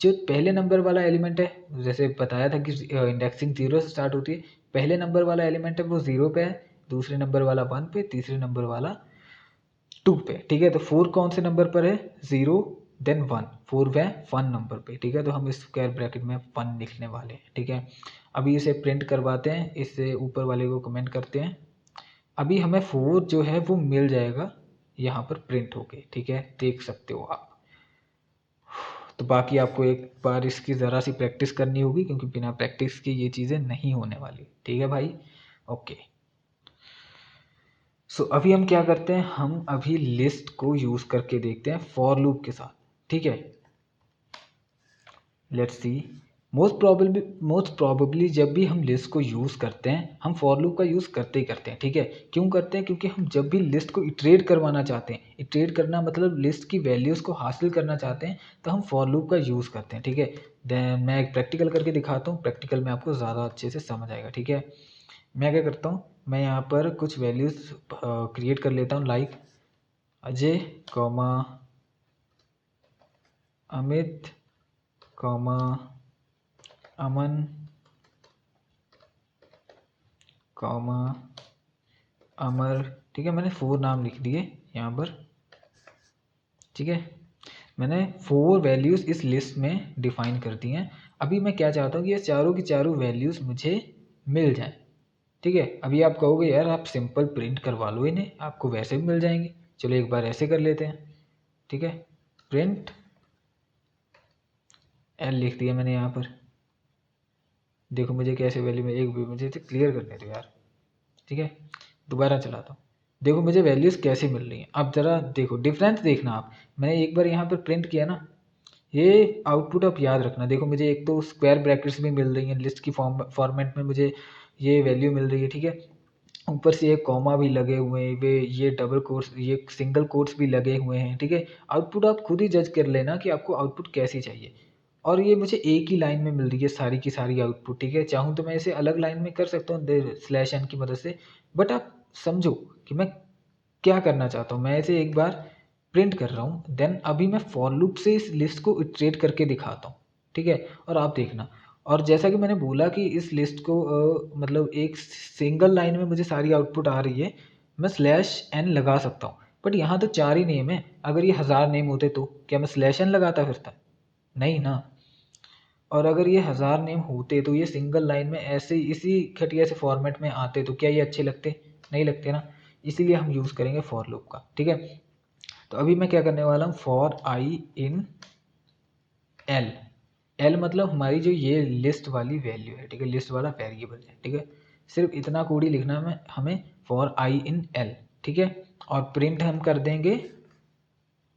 जो पहले नंबर वाला एलिमेंट है, जैसे बताया था कि इंडेक्सिंग 0 से स्टार्ट होती है, पहले नंबर वाला एलिमेंट है वो 0 पे है, दूसरे नंबर वाला 1 पे, तीसरे नंबर वाला 2 पे, ठीक है। तो 4 कौन से नंबर पर है, 0 देन 1, 4 वे 1 नंबर पे, ठीक है। तो हम इस स्क्वायर ब्रैकेट में 1 लिखने वाले हैं, ठीक है। अभी इसे प्रिंट करवाते हैं, इससे ऊपर वाले को कमेंट करते हैं। अभी हमें 4 जो है वो मिल जाएगा यहाँ पर प्रिंट होके, ठीक है, देख सकते हो आप। तो बाकी आपको एक बार इसकी ज़रा सी प्रैक्टिस करनी होगी क्योंकि बिना प्रैक्टिस के ये चीज़ें नहीं होने वाली, ठीक है भाई, ओके। सो अभी हम क्या करते हैं, हम अभी लिस्ट को यूज़ करके देखते हैं फॉर लूप के साथ, ठीक है। लेट्स सी, मोस्ट प्रोबेबली जब भी हम लिस्ट को यूज़ करते हैं, हम फॉर लूप का यूज़ करते ही करते हैं, ठीक है। क्यों करते हैं, क्योंकि हम जब भी लिस्ट को इटरेट करवाना चाहते हैं, इटरेट करना मतलब लिस्ट की वैल्यूज़ को हासिल करना चाहते हैं, तो हम फॉर लूप का यूज़ करते हैं, ठीक है। देन मैं एक प्रैक्टिकल करके दिखाता हूँ, प्रैक्टिकल में आपको ज़्यादा अच्छे से समझ आएगा, ठीक है। मैं क्या करता हूँ, मैं यहाँ पर कुछ वैल्यूज़ क्रिएट कर लेता हूँ, like Ajay comma Amit comma Aman comma Amar, ठीक है। मैंने 4 नाम लिख दिए यहाँ पर, ठीक है। मैंने 4 वैल्यूज़ इस लिस्ट में डिफाइन कर दी हैं। अभी मैं क्या चाहता हूँ कि ये चारों की चारों वैल्यूज़ मुझे मिल जाएं, ठीक है। अभी आप कहोगे यार आप सिंपल प्रिंट करवा लो इन्हें, आपको वैसे भी मिल जाएंगे। चलो एक बार ऐसे कर लेते हैं, ठीक है। प्रिंट एल लिख दिया मैंने यहाँ पर, देखो मुझे कैसे वैल्यू में, एक मुझे तो क्लियर करने दो यार, ठीक है। दोबारा चलाता हूँ, देखो मुझे वैल्यूज़ कैसे मिल रही हैं। अब ज़रा देखो डिफरेंस देखना आप, मैंने एक बार यहाँ पर प्रिंट किया ना, ये आउटपुट आप याद रखना। देखो मुझे एक तो स्क्वायर ब्रैकेट्स भी मिल रही हैं, लिस्ट की फॉर्मेट में मुझे ये वैल्यू मिल रही है, ठीक है। ऊपर से ये कॉमा भी लगे हुए हैं, वे ये डबल कोट्स, ये सिंगल कोट्स भी लगे हुए हैं, ठीक है। आउटपुट आप खुद ही जज कर लेना कि आपको आउटपुट कैसी चाहिए। और ये मुझे एक ही लाइन में मिल रही है सारी की सारी आउटपुट, ठीक है। चाहूँ तो मैं इसे अलग लाइन में कर सकता हूँ स्लैश एन की मदद से, बट आप समझो कि मैं क्या करना चाहता हूँ। मैं इसे एक बार प्रिंट कर रहा हूँ, देन अभी मैं फॉर लूप से इस लिस्ट को इटरेट करके दिखाता हूँ, ठीक है। और आप देखना, और जैसा कि मैंने बोला कि इस लिस्ट को मतलब एक सिंगल लाइन में मुझे सारी आउटपुट आ रही है, मैं स्लैश एन लगा सकता हूँ। बट यहाँ तो 4 ही नेम है, अगर ये 1000 नेम होते तो क्या मैं स्लैश एन लगाता फिरता? नहीं ना। और अगर ये 1000 नेम होते तो ये सिंगल लाइन में ऐसे इसी घटिया से फॉर्मेट में आते तो क्या ये अच्छे लगते? नहीं लगते ना। इसीलिए हम यूज़ करेंगे फॉर लूप का, ठीक है। तो अभी मैं क्या करने वाला हूँ, for I in L. L मतलब हमारी जो ये लिस्ट वाली वैल्यू है, ठीक है, लिस्ट वाला वेरिएबल है, ठीक है। सिर्फ इतना कोड ही लिखना है हमें, फॉर आई इन एल, ठीक है। और प्रिंट हम कर देंगे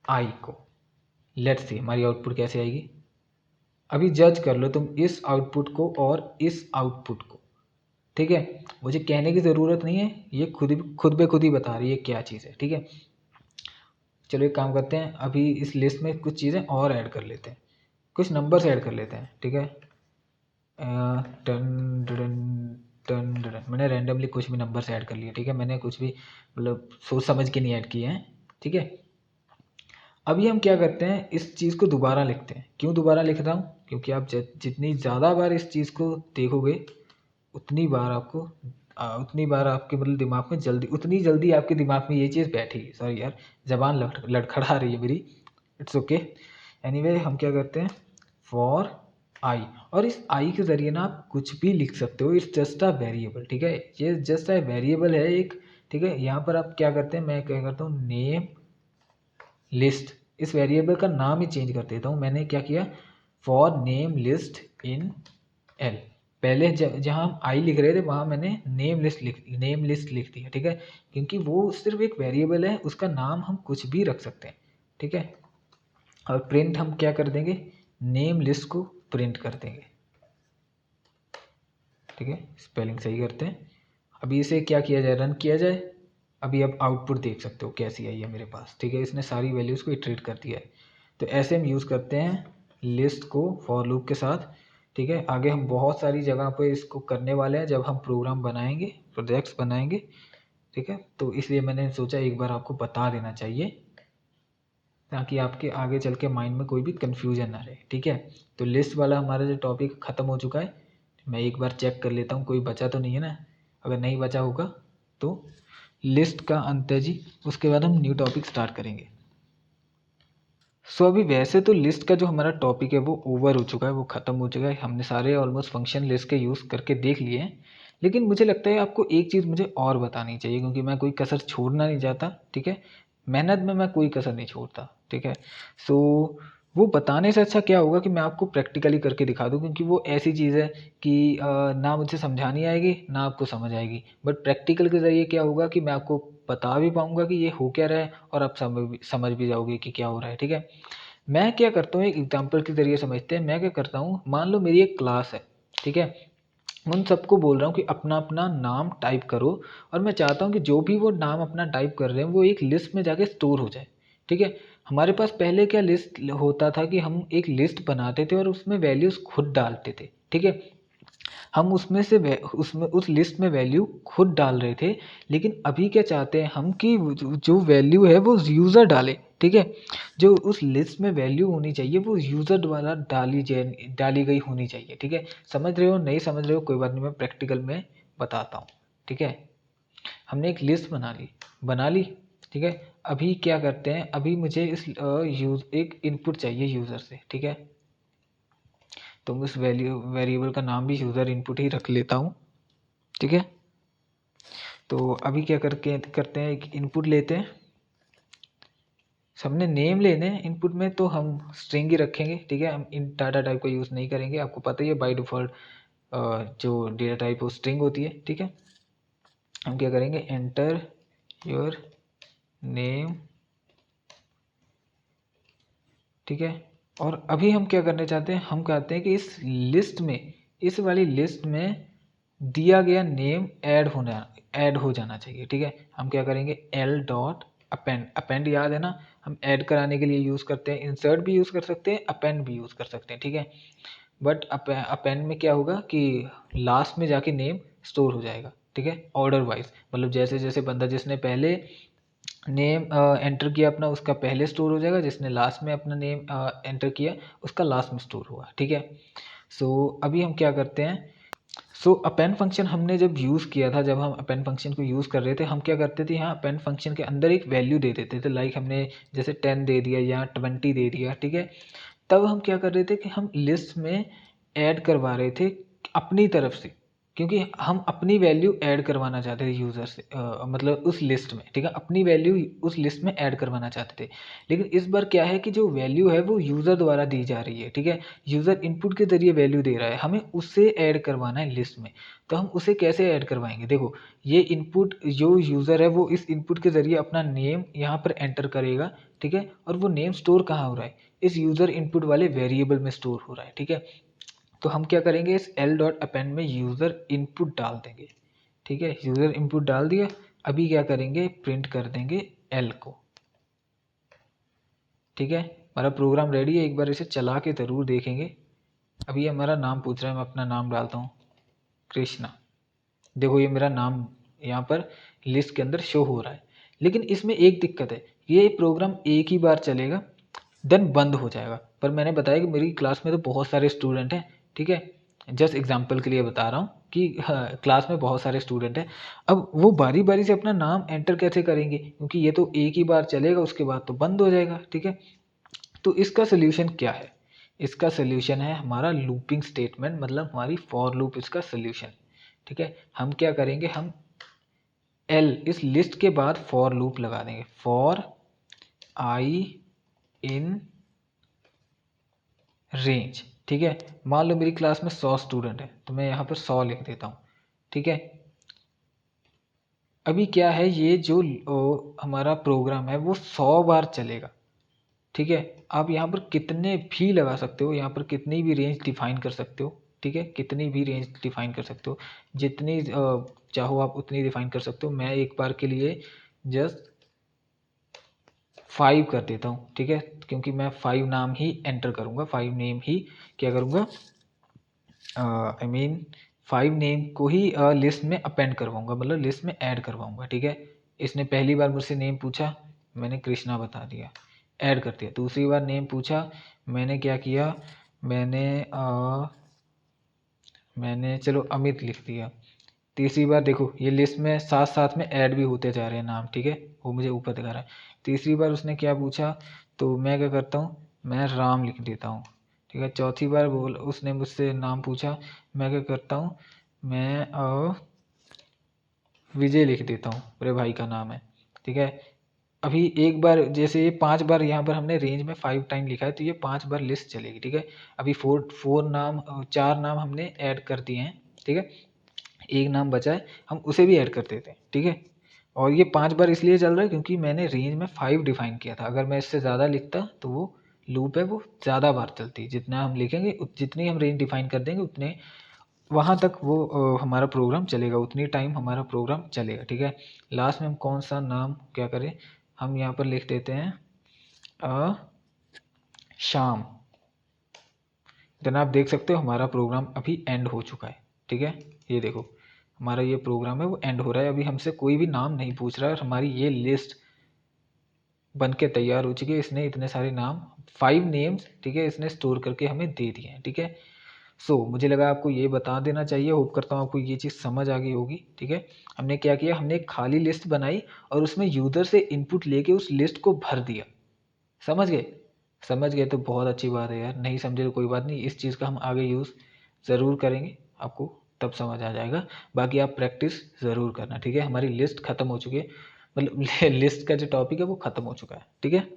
आई को। लेट्स सी हमारी आउटपुट कैसे आएगी। अभी जज कर लो तुम इस आउटपुट को और इस आउटपुट को, ठीक है। मुझे कहने की ज़रूरत नहीं है, ये खुद ब खुद ही बता रही है क्या चीज़ है, ठीक है। चलो एक काम करते हैं, अभी इस लिस्ट में कुछ चीज़ें और ऐड कर लेते हैं, कुछ नंबर्स ऐड कर लेते हैं, ठीक है। टन डन टन डन, मैंने रैंडमली कुछ भी नंबर्स ऐड कर लिए, ठीक है। मैंने कुछ भी मतलब सोच समझ के नहीं ऐड किए हैं, ठीक है। अभी हम क्या करते हैं, इस चीज़ को दोबारा लिखते हैं। क्यों दोबारा लिख रहा हूँ? क्योंकि आप जितनी ज़्यादा बार इस चीज़ को देखोगे उतनी बार आपको उतनी बार आपके मतलब दिमाग में उतनी जल्दी आपके दिमाग में ये चीज़ बैठेगी। सॉरी यार, ज़बान लड़खड़ा रही है मेरी। It's okay. एनीवे हम क्या करते हैं, फॉर आई, और इस आई के ज़रिए ना आप कुछ भी लिख सकते हो। इट्स जस्ट अ वेरिएबल, ठीक है। ये जस्ट अ वेरिएबल है एक, ठीक है। यहाँ पर आप क्या करते हैं, मैं क्या करता हूँ, नेम लिस्ट, इस वेरिएबल का नाम ही चेंज कर देता हूँ। मैंने क्या किया, for name list in L. पहले जहाँ हम आई लिख रहे थे वहाँ मैंने नेम लिस्ट लिख दिया, ठीक है। क्योंकि वो सिर्फ एक वेरिएबल है, उसका नाम हम कुछ भी रख सकते हैं, ठीक है। और प्रिंट हम क्या कर देंगे, नेम लिस्ट को प्रिंट कर देंगे, ठीक है। स्पेलिंग सही करते हैं। अभी इसे क्या किया जाए, रन किया जाए। अभी आप आउटपुट देख सकते हो कैसी आई है मेरे पास, ठीक है। इसने सारी वैल्यूज़ को इटरेट कर दिया है। तो ऐसे हम यूज़ करते हैं लिस्ट को फॉर लूप के साथ, ठीक है। आगे हम बहुत सारी जगह पे इसको करने वाले हैं जब हम प्रोग्राम बनाएंगे, प्रोजेक्ट्स बनाएंगे, ठीक है। तो इसलिए मैंने सोचा एक बार आपको बता देना चाहिए, ताकि आपके आगे चल के माइंड में कोई भी कन्फ्यूजन ना रहे, ठीक है। तो लिस्ट वाला हमारा जो टॉपिक ख़त्म हो चुका है। मैं एक बार चेक कर लेता हूँ कोई बचा तो नहीं है ना। अगर नहीं बचा होगा तो लिस्ट का अंत है जी, उसके बाद हम न्यू टॉपिक स्टार्ट करेंगे। सो अभी वैसे तो लिस्ट का जो हमारा टॉपिक है वो ओवर हो चुका है, वो ख़त्म हो चुका है। हमने सारे ऑलमोस्ट फंक्शन लिस्ट के यूज़ करके देख लिए हैं। लेकिन मुझे लगता है आपको एक चीज़ मुझे और बतानी चाहिए, क्योंकि मैं कोई कसर छोड़ना नहीं चाहता, ठीक है। मेहनत में मैं कोई कसर नहीं छोड़ता, ठीक है। सो वो बताने से अच्छा क्या होगा कि मैं आपको प्रैक्टिकली करके दिखा दूँ, क्योंकि वो ऐसी चीज़ है कि ना मुझे समझानी आएगी ना आपको समझ आएगी। बट प्रैक्टिकल के ज़रिए क्या होगा कि मैं आपको बता भी पाऊँगा कि ये हो क्या रहा है, और आप समझ भी जाओगे कि क्या हो रहा है, ठीक है। मैं क्या करता हूँ, एक एग्जांपल के ज़रिए समझते हैं। मैं क्या करता हूँ, मान लो मेरी एक क्लास है, ठीक है। उन सबको बोल रहा हूँ कि अपना अपना नाम टाइप करो, और मैं चाहता हूँ कि जो भी वो नाम अपना टाइप कर रहे हैं वो एक लिस्ट में जाके स्टोर हो जाए, ठीक है। हमारे पास पहले क्या लिस्ट होता था कि हम एक लिस्ट बनाते थे और उसमें वैल्यूज़ खुद डालते थे, ठीक है। हम उसमें से उसमें उस लिस्ट में वैल्यू खुद डाल रहे थे। लेकिन अभी क्या चाहते हैं हम कि जो वैल्यू है वो यूज़र डाले, ठीक है। जो उस लिस्ट में वैल्यू होनी चाहिए वो यूज़र द्वारा डाली गई होनी चाहिए, ठीक है। समझ रहे हो, नहीं समझ रहे हो कोई बात नहीं, मैं प्रैक्टिकल में बताता हूँ, ठीक है। हमने एक लिस्ट बना ली, ठीक है। अभी क्या करते हैं, अभी मुझे इस एक इनपुट चाहिए यूज़र से, ठीक है। तो उस वेरिएबल का नाम भी यूज़र इनपुट ही रख लेता हूँ, ठीक है। तो अभी क्या करते हैं, एक इनपुट लेते हैं। सबने नेम लेने हैं इनपुट में, तो हम स्ट्रिंग ही रखेंगे, ठीक है। हम इन डाटा टाइप का यूज़ नहीं करेंगे, आपको पता ही है बाय डिफ़ॉल्ट जो डेटा टाइप वो स्ट्रिंग होती है, ठीक है। हम क्या करेंगे, एंटर योर नेम, ठीक है। और अभी हम क्या करने चाहते हैं, हम कहते हैं कि इस वाली लिस्ट में दिया गया नेम ऐड हो जाना चाहिए। ठीक है, हम क्या करेंगे, एल डॉट अपेंड, अपेंड याद है ना, हम ऐड कराने के लिए यूज़ करते हैं, इंसर्ट भी यूज़ कर सकते हैं, अपेंड भी यूज़ कर सकते हैं। ठीक है, बट अपेंड में क्या होगा कि लास्ट में जाके नेम स्टोर हो जाएगा। ठीक है, ऑर्डर वाइज, मतलब जैसे जैसे बंदा जिसने पहले नेम एंटर किया अपना, उसका पहले स्टोर हो जाएगा, जिसने लास्ट में अपना नेम एंटर किया उसका लास्ट में स्टोर हुआ। ठीक है, सो अभी हम क्या करते हैं, सो अपेंड फंक्शन हमने जब यूज़ किया था, जब हम अपेंड फंक्शन को यूज़ कर रहे थे, हम क्या करते थे, यहाँ अपेंड फंक्शन के अंदर एक वैल्यू दे देते थे, लाइक हमने जैसे 10 दे दिया या 20 दे दिया। ठीक है, तब हम क्या कर रहे थे कि हम लिस्ट में ऐड करवा रहे थे अपनी तरफ से, क्योंकि हम अपनी वैल्यू ऐड करवाना चाहते थे यूज़र से, मतलब उस लिस्ट में। ठीक है, अपनी वैल्यू उस लिस्ट में ऐड करवाना चाहते थे, लेकिन इस बार क्या है कि जो वैल्यू है वो यूज़र द्वारा दी जा रही है। ठीक है, यूज़र इनपुट के ज़रिए वैल्यू दे रहा है, हमें उससे ऐड करवाना है लिस्ट में। तो हम उसे कैसे ऐड करवाएंगे, देखो ये इनपुट जो यूज़र है वो इस इनपुट के ज़रिए अपना नेम यहाँ पर एंटर करेगा। ठीक है, और वो नेम स्टोर कहाँ हो रहा है, इस यूज़र इनपुट वाले वेरिएबल में स्टोर हो रहा है। ठीक है, तो हम क्या करेंगे, इस एल डॉट अपेंड में यूज़र इनपुट डाल देंगे। ठीक है, यूज़र इनपुट डाल दिया, अभी क्या करेंगे, प्रिंट कर देंगे एल को। ठीक है, हमारा प्रोग्राम रेडी है, एक बार इसे चला के ज़रूर देखेंगे। अभी हमारा नाम पूछ रहा है, मैं अपना नाम डालता हूँ, कृष्णा। देखो ये मेरा नाम यहाँ पर लिस्ट के अंदर शो हो रहा है, लेकिन इसमें एक दिक्कत है, ये प्रोग्राम एक ही बार चलेगा देन बंद हो जाएगा। पर मैंने बताया कि मेरी क्लास में तो बहुत सारे स्टूडेंट हैं। ठीक है, जस्ट एग्जांपल के लिए बता रहा हूँ कि क्लास में बहुत सारे स्टूडेंट हैं, अब वो बारी बारी से अपना नाम एंटर कैसे करेंगे, क्योंकि ये तो एक ही बार चलेगा, उसके बाद तो बंद हो जाएगा। ठीक है, तो इसका सोल्यूशन क्या है, इसका सोल्यूशन है हमारा लूपिंग स्टेटमेंट, मतलब हमारी फॉर लूप इसका सोल्यूशन। ठीक है, हम क्या करेंगे, हम एल इस लिस्ट के बाद फॉर लूप लगा देंगे, फॉर आई इन रेंज। ठीक है, मान लो मेरी क्लास में 100 स्टूडेंट है, तो मैं यहाँ पर 100 लिख देता हूँ। ठीक है, अभी क्या है, ये जो हमारा प्रोग्राम है वो 100 बार चलेगा। ठीक है, आप यहाँ पर कितने भी लगा सकते हो, यहाँ पर कितनी भी रेंज डिफाइन कर सकते हो। ठीक है, कितनी भी रेंज डिफाइन कर सकते हो, जितनी चाहो आप उतनी डिफाइन कर सकते हो। मैं एक बार के लिए जस्ट 5 कर देता हूँ। ठीक है, क्योंकि मैं 5 नाम ही एंटर करूँगा, 5 नेम ही क्या करूँगा, आई मीन 5 नेम को ही लिस्ट में अपेंड करवाऊँगा, मतलब लिस्ट में ऐड करवाऊँगा। ठीक है, इसने पहली बार मुझसे नेम पूछा, मैंने कृष्णा बता दिया, ऐड कर दिया। दूसरी बार नेम पूछा, मैंने क्या किया, मैंने चलो अमित लिख दिया। तीसरी बार देखो ये लिस्ट में साथ साथ में ऐड भी होते जा रहे हैं नाम। ठीक है, वो मुझे ऊपर दिखा रहा है। तीसरी बार उसने क्या पूछा, तो मैं क्या करता हूँ, मैं राम लिख देता हूँ। ठीक है, चौथी बार बोल उसने मुझसे नाम पूछा, मैं क्या करता हूँ, मैं विजय लिख देता हूँ, मेरे भाई का नाम है। ठीक है, अभी एक बार जैसे ये 5 बार यहाँ पर हमने रेंज में 5 टाइम लिखा है, तो ये 5 बार लिस्ट चलेगी। ठीक है, अभी 4 नाम हमने ऐड कर दिए हैं। ठीक है, एक नाम बचा है, हम उसे भी ऐड कर देते हैं। ठीक है, और ये 5 बार इसलिए चल रहा है क्योंकि मैंने रेंज में 5 डिफाइन किया था, अगर मैं इससे ज़्यादा लिखता तो वो लूप है वो ज़्यादा बार चलती, जितना हम लिखेंगे जितनी हम रेंज डिफाइन कर देंगे उतने वहाँ तक वो हमारा प्रोग्राम चलेगा, उतनी टाइम हमारा प्रोग्राम चलेगा। ठीक है, लास्ट में हम कौन सा नाम क्या करें, हम यहाँ पर लिख देते हैं शाम। देन आप देख सकते हो हमारा प्रोग्राम अभी एंड हो चुका है। ठीक है, ये देखो हमारा ये प्रोग्राम है वो एंड हो रहा है, अभी हमसे कोई भी नाम नहीं पूछ रहा है, और हमारी ये लिस्ट बन के तैयार हो चुकी है। इसने इतने सारे नाम 5 नेम्स, ठीक है, इसने स्टोर करके हमें दे दिए हैं। ठीक है, मुझे लगा आपको ये बता देना चाहिए, होप करता हूँ आपको ये चीज़ समझ आ गई होगी। ठीक है, हमने क्या किया, हमने एक खाली लिस्ट बनाई और उसमें यूज़र से इनपुट लेके उस लिस्ट को भर दिया। समझ गए, समझ गए तो बहुत अच्छी बात है यार, नहीं समझे तो कोई बात नहीं, इस चीज़ का हम आगे यूज़ ज़रूर करेंगे, आपको तब समझ आ जाएगा। बाकी आप प्रैक्टिस ज़रूर करना। ठीक है, हमारी लिस्ट ख़त्म हो चुकी है, मतलब लिस्ट का जो टॉपिक है वो ख़त्म हो चुका है। ठीक है।